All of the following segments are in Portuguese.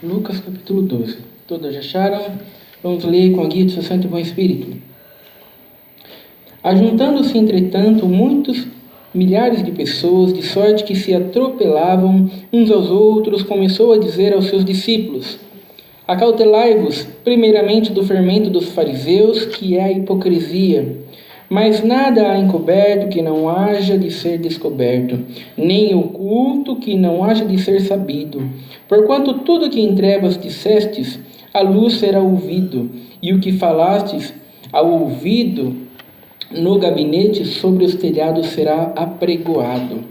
Lucas capítulo 12. Todos já acharam? Vamos ler com a guia do seu Santo e Bom Espírito. Ajuntando-se, entretanto, muitos milhares de pessoas, de sorte que se atropelavam uns aos outros, começou a dizer aos seus discípulos: acautelai-vos, primeiramente, do fermento dos fariseus, que é a hipocrisia. Mas nada há encoberto que não haja de ser descoberto, nem oculto que não haja de ser sabido. Porquanto tudo que em trevas dissestes, a luz será ouvido, e o que falastes ao ouvido no gabinete sobre os telhados será apregoado.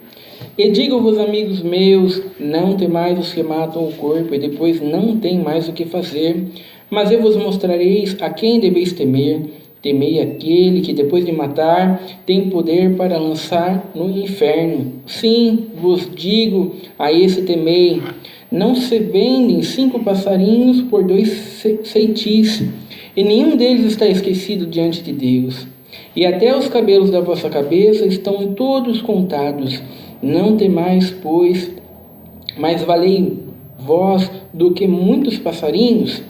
E digo-vos, amigos meus, não temais os que matam o corpo, e depois não tem mais o que fazer, mas eu vos mostrareis a quem deveis temer. Temei aquele que, depois de matar, tem poder para lançar no inferno. Sim, vos digo, a esse temei. Não se vendem 5 passarinhos por 2 ceitis, e nenhum deles está esquecido diante de Deus. E até os cabelos da vossa cabeça estão todos contados. Não temais, pois, mais valei vós do que muitos passarinhos.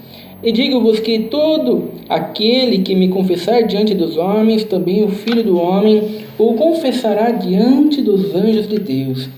E digo-vos que todo aquele que me confessar diante dos homens, também o Filho do Homem o confessará diante dos anjos de Deus.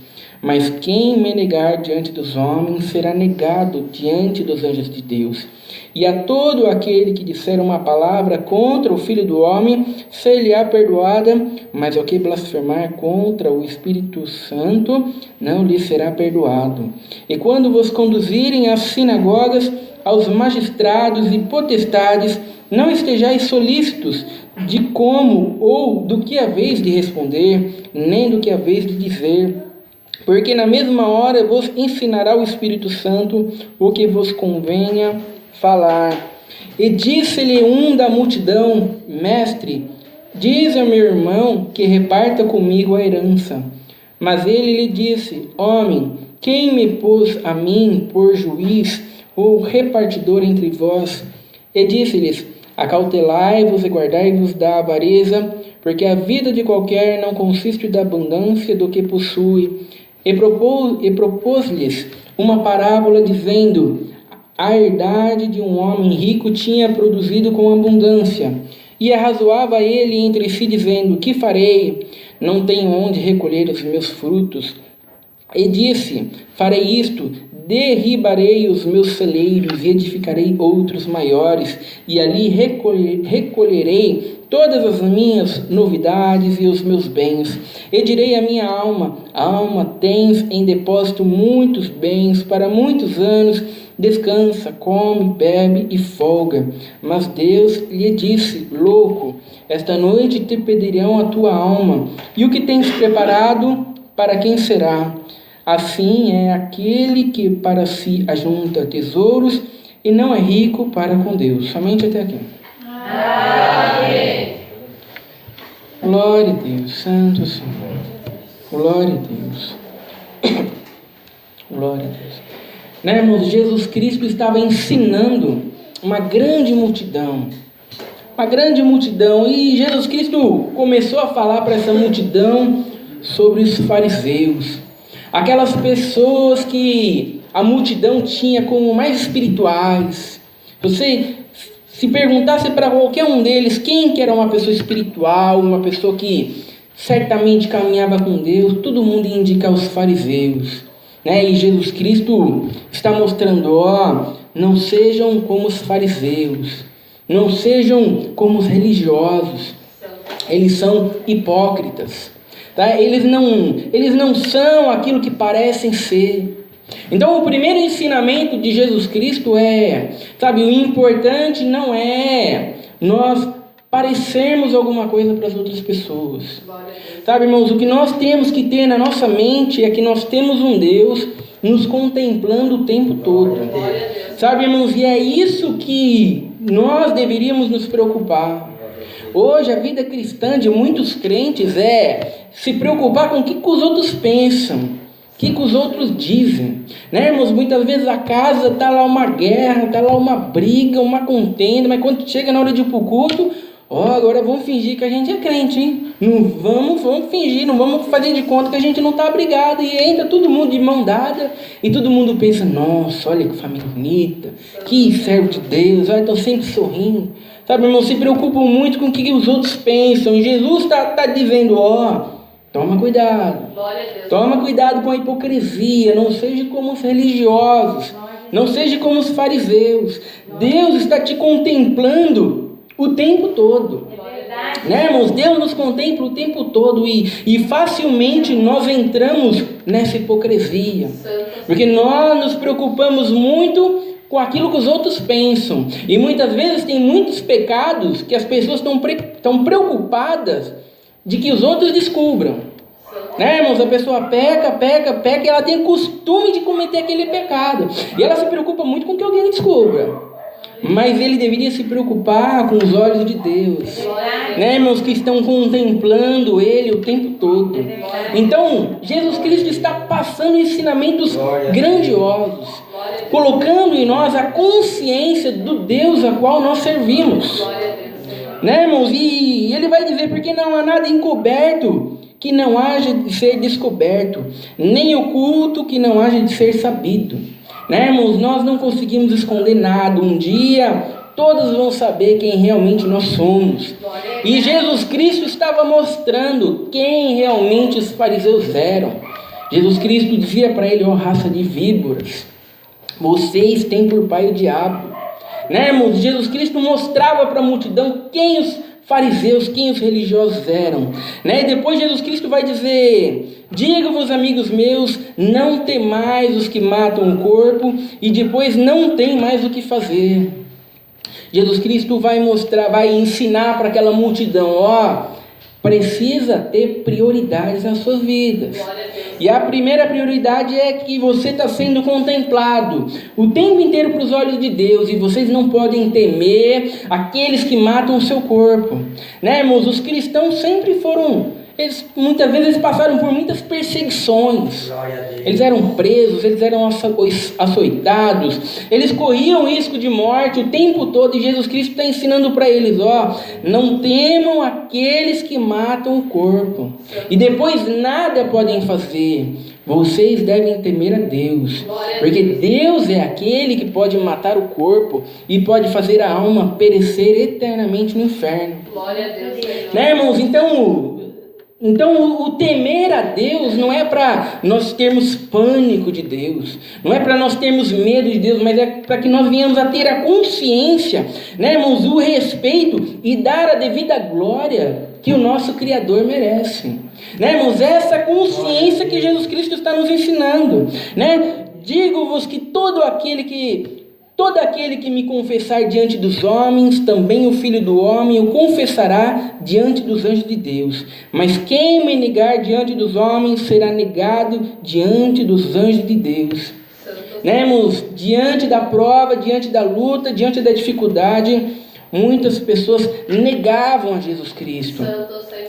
Mas quem me negar diante dos homens, será negado diante dos anjos de Deus. E a todo aquele que disser uma palavra contra o Filho do Homem, ser-lhe-á perdoada, mas ao que blasfemar contra o Espírito Santo, não lhe será perdoado. E quando vos conduzirem às sinagogas, aos magistrados e potestades, não estejais solícitos de como ou do que haveis de responder, nem do que haveis de dizer, porque na mesma hora vos ensinará o Espírito Santo o que vos convenha falar. E disse-lhe um da multidão: Mestre, diz ao meu irmão que reparta comigo a herança. Mas ele lhe disse: Homem, quem me pôs a mim por juiz ou repartidor entre vós? E disse-lhes: acautelai-vos e guardai-vos da avareza, porque a vida de qualquer não consiste da abundância do que possui. E propôs-lhes uma parábola, dizendo: a herdade de um homem rico tinha produzido com abundância. E arrazoava ele entre si, dizendo: que farei? Não tenho onde recolher os meus frutos. E disse: farei isto, derribarei os meus celeiros e edificarei outros maiores, e ali recolherei todas as minhas novidades e os meus bens. E direi à minha alma: alma, tens em depósito muitos bens para muitos anos, descansa, come, bebe e folga. Mas Deus lhe disse: louco, esta noite te pedirão a tua alma, e o que tens preparado, para quem será? Assim é aquele que para si ajunta tesouros e não é rico para com Deus. Somente até aqui. Amém. Glória a Deus, Santo Senhor. Glória a Deus. Glória a Deus. Né, irmãos? Jesus Cristo estava ensinando uma grande multidão. Uma grande multidão. E Jesus Cristo começou a falar para essa multidão sobre os fariseus. Aquelas pessoas que a multidão tinha como mais espirituais. Você se perguntasse para qualquer um deles quem que era uma pessoa espiritual, uma pessoa que certamente caminhava com Deus, todo mundo ia indicar os fariseus, né? E Jesus Cristo está mostrando: não sejam como os fariseus, não sejam como os religiosos, eles são hipócritas. Tá? Eles não são aquilo que parecem ser. Então o primeiro ensinamento de Jesus Cristo é, o importante não é nós parecermos alguma coisa para as outras pessoas. Irmãos, o que nós temos que ter na nossa mente é que nós temos um Deus nos contemplando o tempo todo. Irmãos, e é isso que nós deveríamos nos preocupar. Hoje a vida cristã de muitos crentes é se preocupar com o que os outros pensam, o que os outros dizem, né, irmãos? Muitas vezes a casa está lá uma guerra, está lá uma briga, uma contenda, mas quando chega na hora de ir para o culto, Agora vamos fingir que a gente é crente, hein? Não vamos fingir, não vamos fazer de conta que a gente não está brigado. E entra todo mundo de mão dada e todo mundo pensa, nossa, olha que família bonita, que servo de Deus, olha, estão sempre sorrindo. Sabe, irmão, se preocupam muito com o que os outros pensam. E Jesus está dizendo, toma cuidado. Toma cuidado com a hipocrisia, não seja como os religiosos, não seja como os fariseus. Deus está te contemplando o tempo todo. Né, irmãos? Deus nos contempla o tempo todo e facilmente nós entramos nessa hipocrisia. Porque nós nos preocupamos muito com aquilo que os outros pensam. E muitas vezes tem muitos pecados que as pessoas estão preocupadas de que os outros descubram. Né, irmãos? A pessoa peca e ela tem costume de cometer aquele pecado. E ela se preocupa muito com que alguém descubra. Mas ele deveria se preocupar com os olhos de Deus, né, irmãos, que estão contemplando ele o tempo todo. Então, Jesus Cristo está passando ensinamentos grandiosos, colocando em nós a consciência do Deus a qual nós servimos. Né, irmãos? E ele vai dizer, porque não há nada encoberto que não haja de ser descoberto, nem oculto que não haja de ser sabido. Né, irmãos? Nós não conseguimos esconder nada. Um dia todos vão saber quem realmente nós somos. E Jesus Cristo estava mostrando quem realmente os fariseus eram. Jesus Cristo dizia para ele, raça de víboras, vocês têm por pai o diabo. Né, irmãos? Jesus Cristo mostrava para a multidão quem os fariseus, quem os religiosos eram. Né? E depois Jesus Cristo vai dizer, digo-vos, amigos meus, não temais os que matam o corpo e depois não tem mais o que fazer. Jesus Cristo vai ensinar para aquela multidão, precisa ter prioridades nas suas vidas. E a primeira prioridade é que você está sendo contemplado o tempo inteiro para os olhos de Deus. E vocês não podem temer aqueles que matam o seu corpo. Né, irmãos? Os cristãos sempre foram... muitas vezes passaram por muitas perseguições. Eles eram presos, eles eram açoitados, eles corriam risco de morte o tempo todo. E Jesus Cristo está ensinando para eles, não temam aqueles que matam o corpo e depois nada podem fazer. Vocês devem temer a Deus, porque Deus é aquele que pode matar o corpo e pode fazer a alma perecer eternamente no inferno. Glória a Deus. Né, irmãos? Então o temer a Deus não é para nós termos pânico de Deus, não é para nós termos medo de Deus, mas é para que nós venhamos a ter a consciência, né, irmãos, o respeito e dar a devida glória que o nosso Criador merece. Né, irmãos? Essa consciência que Jesus Cristo está nos ensinando. Né? Digo-vos que todo aquele que me confessar diante dos homens, também o Filho do Homem o confessará diante dos anjos de Deus. Mas quem me negar diante dos homens, será negado diante dos anjos de Deus. Né, irmãos? Diante da prova, diante da luta, diante da dificuldade, muitas pessoas negavam a Jesus Cristo.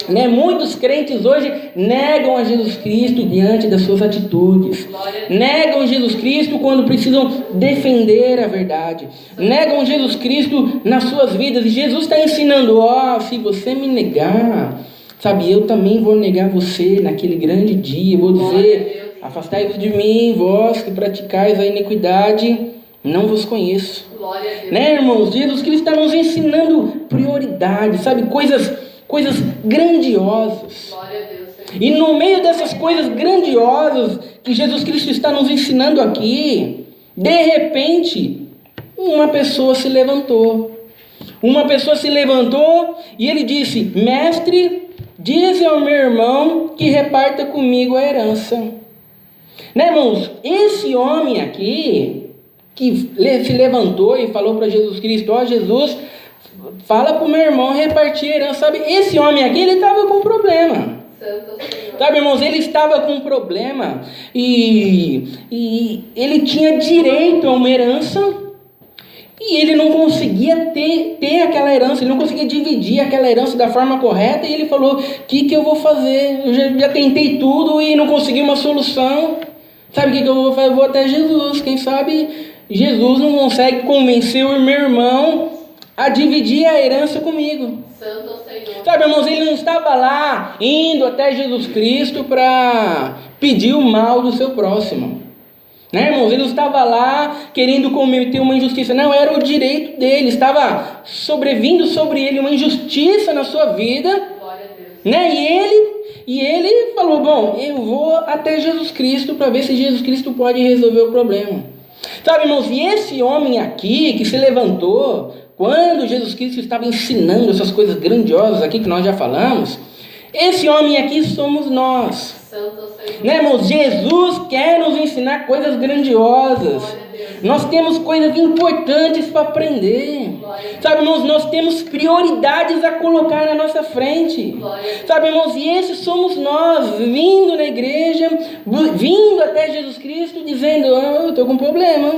Né? Muitos crentes hoje negam a Jesus Cristo diante das suas atitudes. Negam Jesus Cristo quando precisam defender a verdade. Negam Jesus Cristo nas suas vidas. E Jesus está ensinando, se você me negar, sabe, eu também vou negar você naquele grande dia. Vou dizer, afastai-vos de mim, vós que praticais a iniquidade, não vos conheço. Né, irmãos? Jesus Cristo está nos ensinando prioridades, sabe, coisas grandiosas. E no meio dessas coisas grandiosas que Jesus Cristo está nos ensinando aqui, de repente, uma pessoa se levantou. E ele disse, mestre, dize ao meu irmão que reparta comigo a herança. Né, irmãos? Esse homem aqui, que se levantou e falou para Jesus Cristo, Jesus, fala para o meu irmão repartir a herança. Sabe, esse homem aqui, ele estava com um problema. Sabe, irmãos, ele estava com um problema e ele tinha direito a uma herança e ele não conseguia ter aquela herança, ele não conseguia dividir aquela herança da forma correta. E ele falou, o que eu vou fazer? Eu já tentei tudo e não consegui uma solução. Sabe o que eu vou fazer? Eu vou até Jesus. Quem sabe Jesus não consegue convencer o meu irmão a dividir a herança comigo. Santo Senhor. Sabe, irmãos, ele não estava lá indo até Jesus Cristo para pedir o mal do seu próximo. Né, irmãos? Ele não estava lá querendo cometer uma injustiça. Não, era o direito dele. Estava sobrevindo sobre ele uma injustiça na sua vida. Glória a Deus. Né? E ele falou, bom, eu vou até Jesus Cristo para ver se Jesus Cristo pode resolver o problema. Sabe, irmãos, e esse homem aqui que se levantou quando Jesus Cristo estava ensinando essas coisas grandiosas aqui que nós já falamos, esse homem aqui somos nós. Santo Senhor. Né, irmãos? Jesus quer nos ensinar coisas grandiosas. Nós temos coisas importantes para aprender. Sabe, irmãos, nós temos prioridades a colocar na nossa frente. Sabe, irmãos, e esses somos nós, vindo na igreja, vindo até Jesus Cristo, dizendo, eu estou com problema.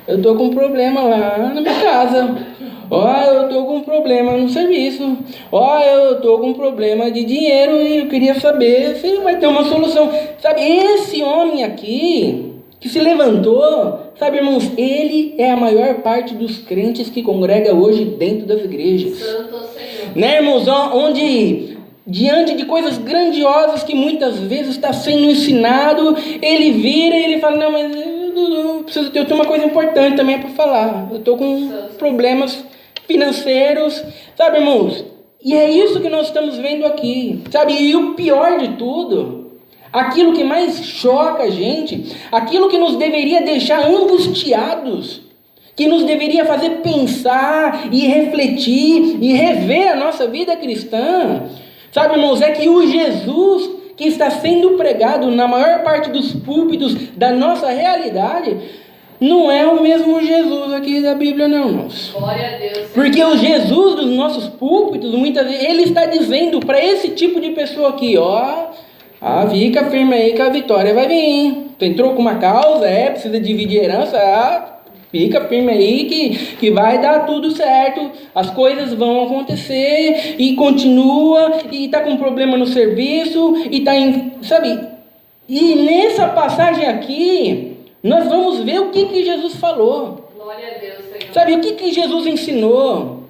Eu estou com problema lá na minha casa. Eu estou com problema no serviço. Eu estou com problema de dinheiro e eu queria saber se vai ter uma solução. Sabe, esse homem aqui que se levantou, sabe, irmãos, ele é a maior parte dos crentes que congrega hoje dentro das igrejas. Santo Senhor. Né, irmãos, onde diante de coisas grandiosas que muitas vezes está sendo ensinado, ele vira e ele fala, não, mas eu tenho uma coisa importante também para falar. Eu estou com problemas financeiros, sabe, irmãos? E é isso que nós estamos vendo aqui, sabe? E o pior de tudo, aquilo que mais choca a gente, aquilo que nos deveria deixar angustiados, que nos deveria fazer pensar e refletir e rever a nossa vida cristã, sabe, irmãos, é que o Jesus que está sendo pregado na maior parte dos púlpitos da nossa realidade não é o mesmo Jesus aqui da Bíblia, não, irmãos. Glória a Deus. Porque o Jesus dos nossos púlpitos, muitas vezes, ele está dizendo para esse tipo de pessoa aqui, fica firme aí que a vitória vai vir. Tu entrou com uma causa, precisa dividir herança, fica firme aí que vai dar tudo certo, as coisas vão acontecer, e continua, e está com problema no serviço, e está sabe? E nessa passagem aqui, nós vamos ver o que Jesus falou. Glória a Deus, Senhor. Sabe, o que Jesus ensinou?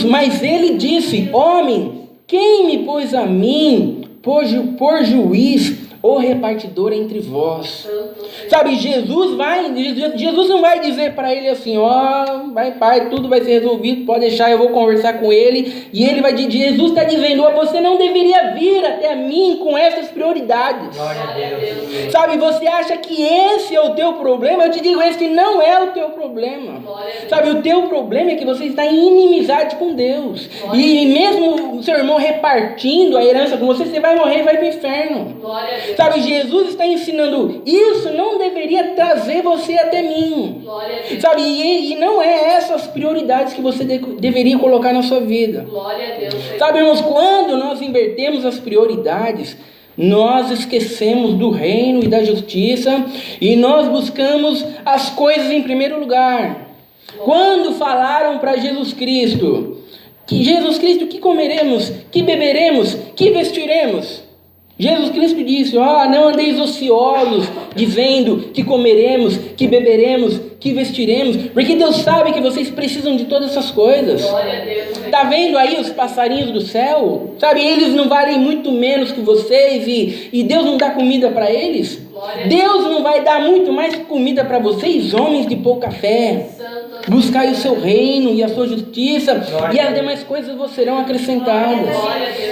mas ele disse, homem, quem me pôs a mim por juiz ou repartidor entre vós? Sabe, Jesus não vai dizer para ele assim, vai pai, tudo vai ser resolvido, pode deixar, eu vou conversar com ele, e ele vai dizer, Jesus está dizendo, você não deveria vir até mim com essas prioridades. Glória a Deus. Sabe, você acha que esse é o teu problema? Eu te digo, esse não é o teu problema. Sabe, o teu problema é que você está em inimizade com Deus. E mesmo o seu irmão repartindo a herança com você, você vai morrer e vai para o inferno. Glória a Deus. Sabe, Jesus está ensinando, isso não deveria trazer você até mim. Glória a Deus. Sabe, e não é essas prioridades que você deveria colocar na sua vida. Glória a Deus. Sabe, irmãos, quando nós invertemos as prioridades, nós esquecemos do reino e da justiça e nós buscamos as coisas em primeiro lugar. Quando falaram para Jesus Cristo, que comeremos, que beberemos, que vestiremos? Jesus Cristo disse, não andeis ociosos, dizendo que comeremos, que beberemos, que vestiremos, porque Deus sabe que vocês precisam de todas essas coisas. Glória a Deus. Está vendo aí os passarinhos do céu? Sabe, eles não valem muito menos que vocês e Deus não dá comida para eles? Deus não vai dar muito mais comida para vocês, homens de pouca fé? Buscai o seu reino e a sua justiça, e as demais coisas vos serão acrescentadas.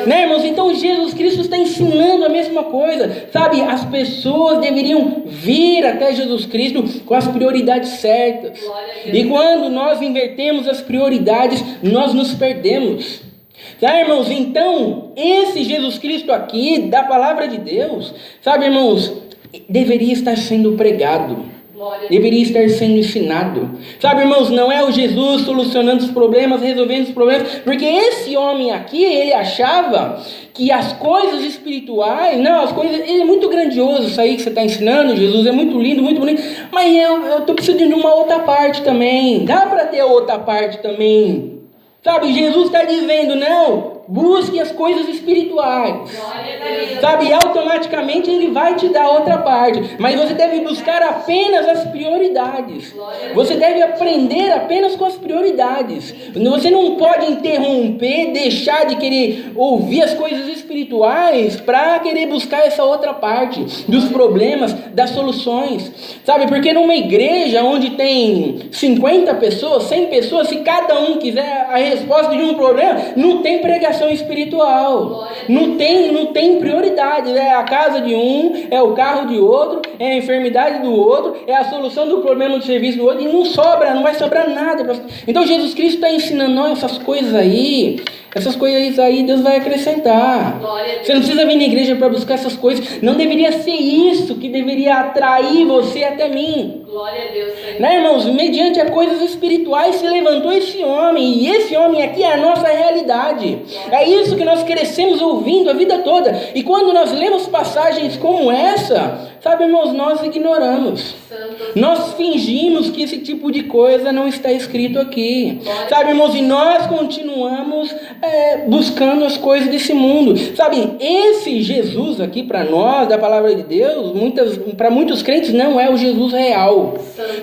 Né, irmãos? Então Jesus Cristo está ensinando a mesma coisa. Sabe, as pessoas deveriam vir até Jesus Cristo com as prioridades certas. E quando nós invertemos as prioridades, nós nos perdemos. Tá, irmãos? Então, esse Jesus Cristo aqui, da palavra de Deus, sabe, irmãos, deveria estar sendo pregado. Deveria estar sendo ensinado. Sabe, irmãos, não é o Jesus solucionando os problemas, resolvendo os problemas, porque esse homem aqui, ele achava que as coisas espirituais, ele é muito grandioso isso aí que você está ensinando, Jesus, é muito lindo, muito bonito, mas eu estou precisando de uma outra parte também, dá para ter outra parte também. Sabe, Jesus está dizendo, não, busque as coisas espirituais. Glória a Deus. Sabe, e automaticamente Ele vai te dar outra parte. Mas você deve buscar apenas as prioridades. Você deve aprender apenas com as prioridades. Você não pode interromper, deixar de querer ouvir as coisas espirituais para querer buscar essa outra parte dos problemas, das soluções. Sabe, porque numa igreja onde tem 50 pessoas, 100 pessoas, se cada um quiser a resposta de um problema, não tem pregação espiritual. Não tem prioridade. É a casa de um, é o carro de outro, é a enfermidade do outro, é a solução do problema do serviço do outro, e não vai sobrar nada. Então Jesus Cristo está ensinando nós essas coisas aí, Deus vai acrescentar. Você não precisa vir na igreja para buscar essas coisas. Não deveria ser isso que deveria atrair você até mim. Glória a Deus, Senhor. Né, irmãos? Mediante as coisas espirituais se levantou esse homem. E esse homem aqui é a nossa realidade. É isso que nós crescemos ouvindo a vida toda. E quando nós lemos passagens como essa, sabe, irmãos, nós ignoramos. Nós fingimos que esse tipo de coisa não está escrito aqui. Sabe, irmãos, e nós continuamos buscando as coisas desse mundo. Sabe, esse Jesus aqui para nós, da palavra de Deus, para muitos crentes não é o Jesus real.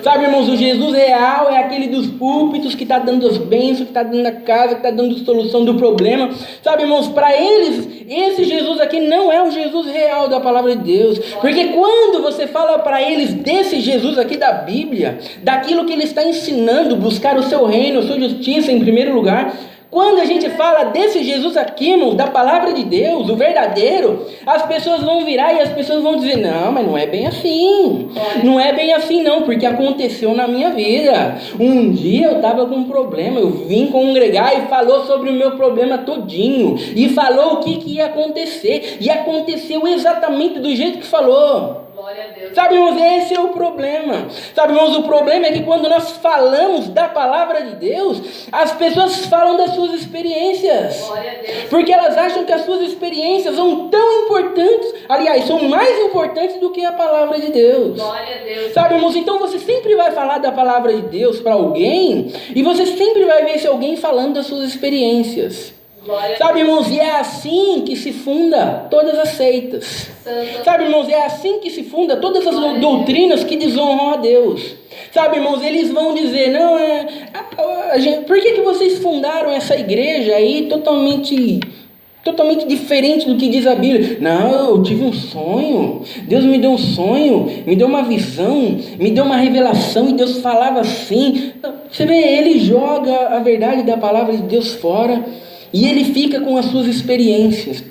Sabe, irmãos, o Jesus real é aquele dos púlpitos que está dando as bênçãos, que está dando a casa, que está dando a solução do problema. Sabe, irmãos, para eles, esse Jesus aqui não é o Jesus real da palavra de Deus. Porque quando você fala para eles desse Jesus aqui da Bíblia, daquilo que ele está ensinando, buscar o seu reino, a sua justiça em primeiro lugar, quando a gente fala desse Jesus aqui, irmãos, da palavra de Deus, o verdadeiro, as pessoas vão virar e as pessoas vão dizer, não, mas não é bem assim. Não é bem assim não, porque aconteceu na minha vida. Um dia eu estava com um problema, eu vim congregar e falou sobre o meu problema todinho. E falou o que ia acontecer. E aconteceu exatamente do jeito que falou. Sabe, irmãos, esse é o problema. Sabe, irmãos, o problema é que quando nós falamos da palavra de Deus, as pessoas falam das suas experiências. Porque elas acham que as suas experiências são tão importantes, aliás, são mais importantes do que a palavra de Deus. Sabe, irmãos, então você sempre vai falar da palavra de Deus para alguém, e você sempre vai ver esse alguém falando das suas experiências. Sabe, irmãos, e é assim que se funda todas as seitas. Sabe, irmãos, é assim que se funda todas as doutrinas que desonram a Deus. Sabe, irmãos, eles vão dizer, não, por que vocês fundaram essa igreja aí totalmente diferente do que diz a Bíblia? Não, eu tive um sonho, Deus me deu um sonho, me deu uma visão, me deu uma revelação, e Deus falava assim. Você vê, ele joga a verdade da palavra de Deus fora, e ele fica com as suas experiências.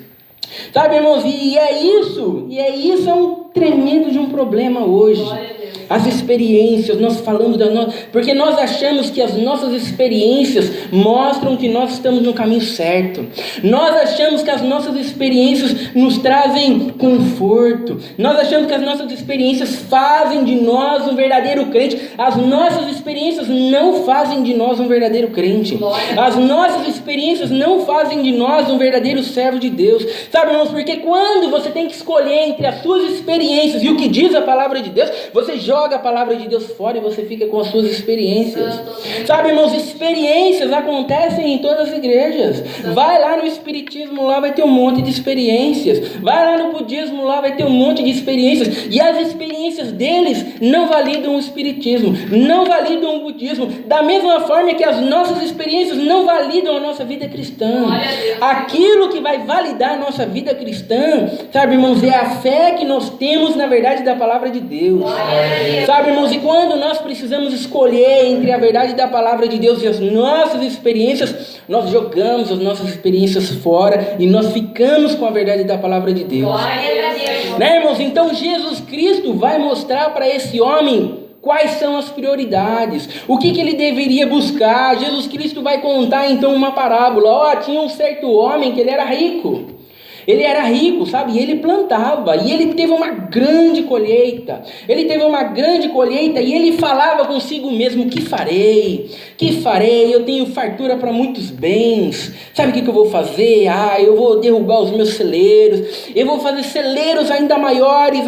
Sabe, irmãos, e é isso é um tremendo de um problema hoje. As experiências, nós falamos porque nós achamos que as nossas experiências mostram que nós estamos no caminho certo. Nós achamos que as nossas experiências nos trazem conforto. Nós achamos que as nossas experiências fazem de nós um verdadeiro crente. As nossas experiências não fazem de nós um verdadeiro crente. As nossas experiências não fazem de nós um verdadeiro servo de Deus. Sabe, irmãos, porque quando você tem que escolher entre as suas experiências e o que diz a palavra de Deus, você joga a palavra de Deus fora e você fica com as suas experiências. Sabe, irmãos, experiências acontecem em todas as igrejas. Vai lá no espiritismo, lá vai ter um monte de experiências. Vai lá no budismo, lá vai ter um monte de experiências. E as experiências deles não validam o espiritismo, não validam o budismo, da mesma forma que as nossas experiências não validam a nossa vida cristã. Aquilo que vai validar a nossa vida cristã, sabe, irmãos, é a fé que nós temos na verdade da palavra de Deus. Sabe, irmãos, e quando nós precisamos escolher entre a verdade da palavra de Deus e as nossas experiências, nós jogamos as nossas experiências fora e nós ficamos com a verdade da palavra de Deus. Né, irmãos? Então Jesus Cristo vai mostrar para esse homem quais são as prioridades, o que ele deveria buscar. Jesus Cristo vai contar então uma parábola. Tinha um certo homem que ele era rico. Ele era rico, sabe? E ele plantava, e ele teve uma grande colheita. E ele falava consigo mesmo: que farei? Eu tenho fartura para muitos bens. Sabe o que eu vou fazer? Eu vou derrubar os meus celeiros. Eu vou fazer celeiros ainda maiores.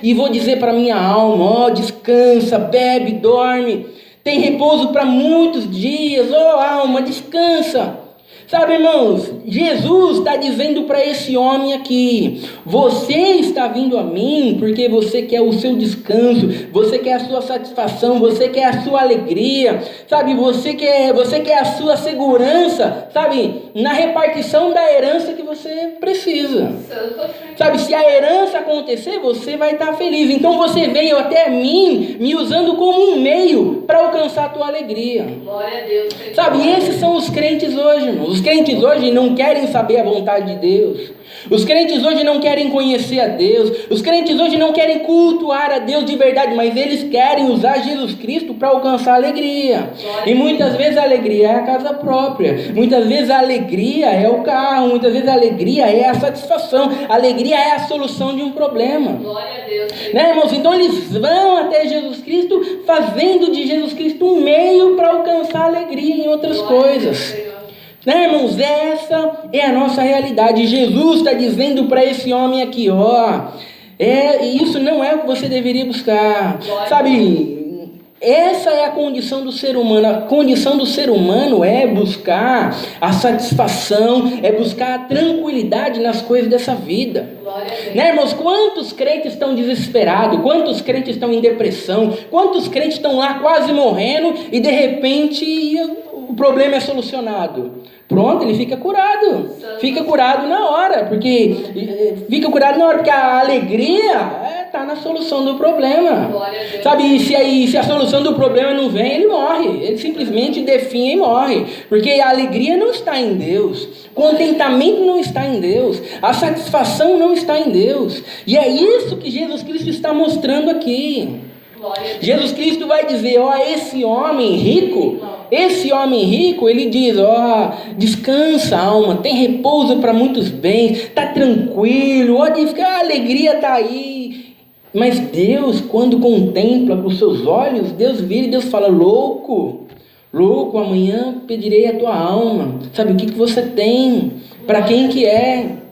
E vou dizer para minha alma: descansa, bebe, dorme. Tem repouso para muitos dias. Alma, descansa. Sabe, irmãos, Jesus está dizendo para esse homem aqui: você está vindo a mim porque você quer o seu descanso, você quer a sua satisfação, você quer a sua alegria, sabe, você quer a sua segurança, sabe, na repartição da herança que você precisa. Sabe, se a herança acontecer, você vai estar feliz. Então você veio até mim, me usando como um meio para alcançar a tua alegria. Glória a Deus. Sabe, esses são os crentes hoje, irmãos. Os crentes hoje não querem saber a vontade de Deus. Os crentes hoje não querem conhecer a Deus. Os crentes hoje não querem cultuar a Deus de verdade, mas eles querem usar Jesus Cristo para alcançar a alegria. E muitas vezes a alegria é a casa própria. Muitas vezes a alegria é o carro. Muitas vezes a alegria é a satisfação. A alegria é a solução de um problema. Glória a Deus. Né, irmãos? Então eles vão até Jesus Cristo, fazendo de Jesus Cristo um meio para alcançar a alegria em outras coisas. Né, irmãos? Essa é a nossa realidade. Jesus está dizendo para esse homem aqui, ó, isso não é o que você deveria buscar. Sabe, essa é a condição do ser humano. A condição do ser humano é buscar a satisfação, é buscar a tranquilidade nas coisas dessa vida. Né, irmãos? Quantos crentes estão desesperados? Quantos crentes estão em depressão? Quantos crentes estão lá quase morrendo e de repente o problema é solucionado? Pronto, ele fica curado. Fica curado na hora, porque a alegria está na solução do problema. Sabe, se a solução do problema não vem, ele morre. Ele simplesmente definha e morre. Porque a alegria não está em Deus. O contentamento não está em Deus. A satisfação não está em Deus. E é isso que Jesus Cristo está mostrando aqui. Jesus Cristo vai dizer, ó, esse homem rico, ele diz, ó, descansa alma, tem repouso para muitos bens, está tranquilo, a alegria está aí. Mas Deus, quando contempla com os seus olhos, Deus vira e Deus fala, louco, amanhã pedirei a tua alma. Sabe o que você tem? Para quem que é?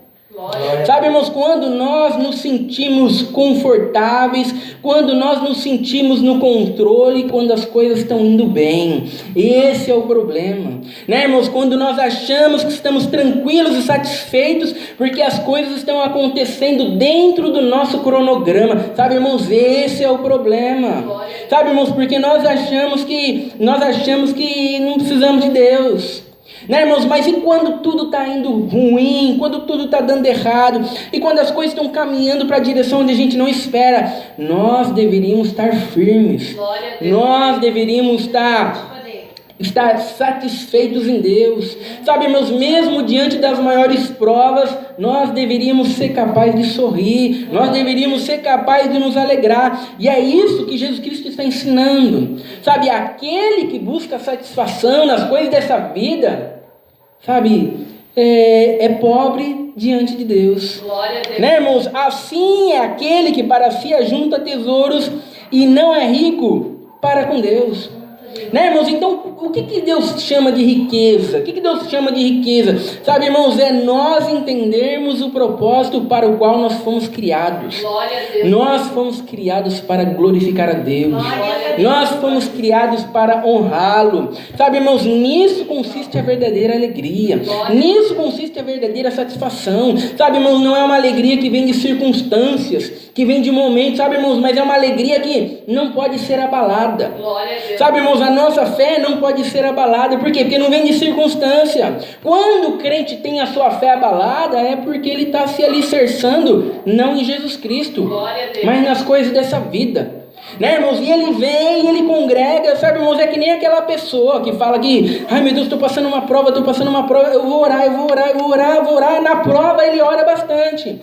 Sabe, irmãos, quando nós nos sentimos confortáveis, quando nós nos sentimos no controle, quando as coisas estão indo bem, esse é o problema, né, irmãos? Quando nós achamos que estamos tranquilos e satisfeitos, porque as coisas estão acontecendo dentro do nosso cronograma, sabe, irmãos, esse é o problema, sabe, irmãos, porque nós achamos que não precisamos de Deus. Né, irmãos? Mas e quando tudo está indo ruim, quando tudo está dando errado, e quando as coisas estão caminhando para a direção onde a gente não espera, nós deveríamos estar firmes, nós deveríamos estar satisfeitos em Deus, sabe, irmãos, mesmo diante das maiores provas, nós deveríamos ser capazes de sorrir, nós deveríamos ser capazes de nos alegrar, e é isso que Jesus Cristo está ensinando, sabe, aquele que busca satisfação nas coisas dessa vida, sabe, é pobre diante de Deus. Glória a Deus. Né, irmãos? Assim é aquele que para si ajunta tesouros e não é rico para com Deus. Né, irmãos? Então, o que Deus chama de riqueza? O que Deus chama de riqueza? Sabe, irmãos, é nós entendermos o propósito para o qual nós fomos criados. Glória a Deus. Nós fomos criados para glorificar a Deus. Glória a Deus. Nós fomos criados para honrá-lo. Sabe, irmãos, nisso consiste a verdadeira alegria. Nisso consiste a verdadeira satisfação. Sabe, irmãos, não é uma alegria que vem de circunstâncias, que vem de momentos, sabe, irmãos, mas é uma alegria que não pode ser abalada. Glória a Deus. Sabe, irmãos, a nossa fé não pode ser abalada. Por quê? Porque não vem de circunstância. Quando o crente tem a sua fé abalada, é porque ele está se alicerçando, não em Jesus Cristo, mas nas coisas dessa vida. Né, irmãos? E ele vem, ele congrega, sabe, irmãos? É que nem aquela pessoa que fala que, ai meu Deus, estou passando uma prova, eu vou orar. Na prova ele ora bastante.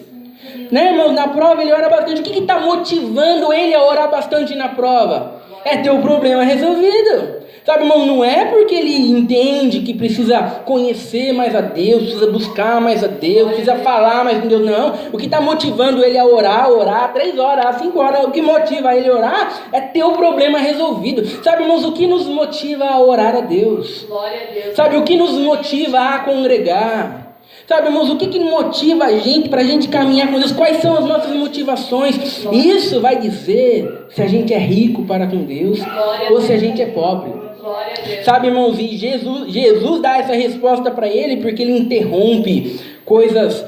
Né, irmãos? Na prova ele ora bastante. O que está motivando ele a orar bastante na prova? É ter o problema resolvido. Sabe, irmão, não é porque ele entende que precisa conhecer mais a Deus, precisa buscar mais a Deus, precisa falar mais com Deus, não. O que está motivando ele a orar 3 horas, 5 horas, o que motiva ele a orar é ter o problema resolvido. Sabe, irmãos, o que nos motiva a orar a Deus? Glória a Deus. Sabe, o que nos motiva a congregar? Sabe, irmãos, o que motiva a gente para a gente caminhar com Deus? Quais são as nossas motivações? Isso vai dizer se a gente é rico para com Deus ou se a gente é pobre. Glória a Deus. Sabe, irmãos, e Jesus dá essa resposta para ele porque ele interrompe coisas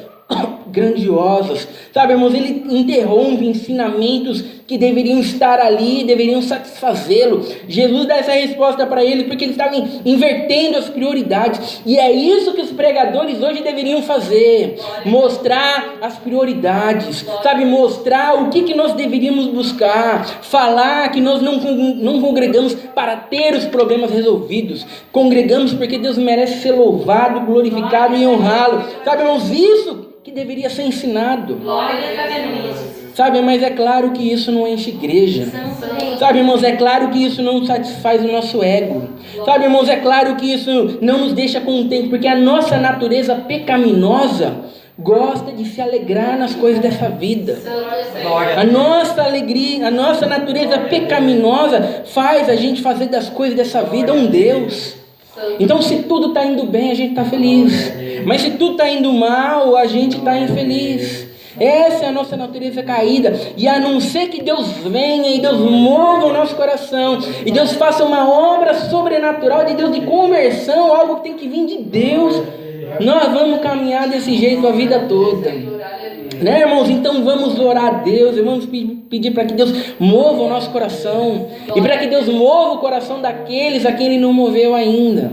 grandiosas. Sabe, irmãos, ele interrompe ensinamentos que deveriam estar ali, deveriam satisfazê-lo. Jesus dá essa resposta para ele porque ele estava invertendo as prioridades. E é isso que os pregadores hoje deveriam fazer: mostrar as prioridades, sabe, mostrar o que nós deveríamos buscar, falar que nós não congregamos para ter os problemas resolvidos, congregamos porque Deus merece ser louvado, glorificado e honrá-lo. Sabe, irmãos, isso que deveria ser ensinado. Glória a Deus. Sabe, mas é claro que isso não enche igreja. Sabe, irmãos, é claro que isso não satisfaz o nosso ego. Sabe, irmãos, é claro que isso não nos deixa contentes, porque a nossa natureza pecaminosa gosta de se alegrar nas coisas dessa vida. A nossa alegria, a nossa natureza pecaminosa faz a gente fazer das coisas dessa vida um Deus. Então, se tudo está indo bem, a gente está feliz. Mas se tudo está indo mal, a gente está infeliz. Essa é a nossa natureza caída. E a não ser que Deus venha e Deus mova o nosso coração, e Deus faça uma obra sobrenatural de Deus, de conversão, algo que tem que vir de Deus, nós vamos caminhar desse jeito a vida toda. Né, irmãos? Então vamos orar a Deus, e vamos pedir para que Deus mova o nosso coração, e para que Deus mova o coração daqueles a quem Ele não moveu ainda,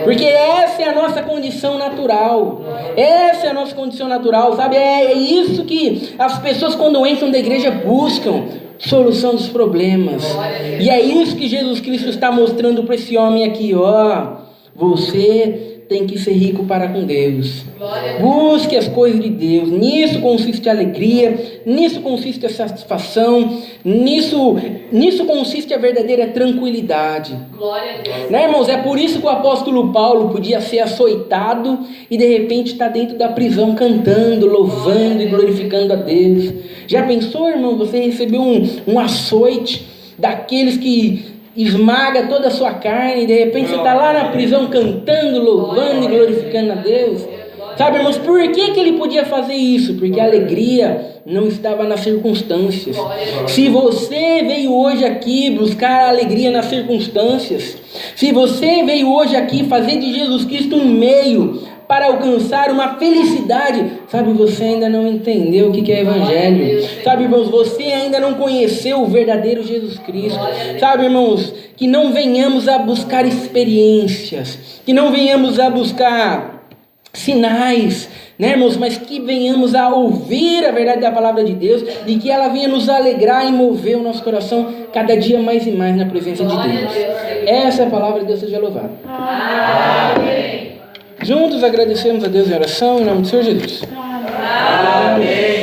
porque essa é a nossa condição natural. Essa é a nossa condição natural, sabe? É isso que as pessoas, quando entram da igreja, buscam: solução dos problemas. E é isso que Jesus Cristo está mostrando para esse homem aqui, ó: você tem que ser rico para com Deus. Busque as coisas de Deus. Nisso consiste a alegria, nisso consiste a satisfação, nisso consiste a verdadeira tranquilidade. Glória a Deus. Né, irmãos? É por isso que o apóstolo Paulo podia ser açoitado e de repente está dentro da prisão cantando, louvando e glorificando a Deus. Já pensou, irmão, você recebeu um açoite daqueles que esmaga toda a sua carne, e de repente você está lá na prisão cantando, louvando e glorificando a Deus? Sabe, irmãos, por que ele podia fazer isso? Porque a alegria não estava nas circunstâncias. Se você veio hoje aqui buscar a alegria nas circunstâncias, se você veio hoje aqui fazer de Jesus Cristo um meio para alcançar uma felicidade, sabe, você ainda não entendeu o que é evangelho. Sabe, irmãos, você ainda não conheceu o verdadeiro Jesus Cristo. Sabe, irmãos, que não venhamos a buscar experiências, que não venhamos a buscar sinais, né, irmãos, mas que venhamos a ouvir a verdade da palavra de Deus, e que ela venha nos alegrar e mover o nosso coração cada dia mais e mais na presença de Deus. Essa é a palavra de Deus, seja louvado. Amém. Juntos agradecemos a Deus em oração, em nome do Senhor Jesus. Amém.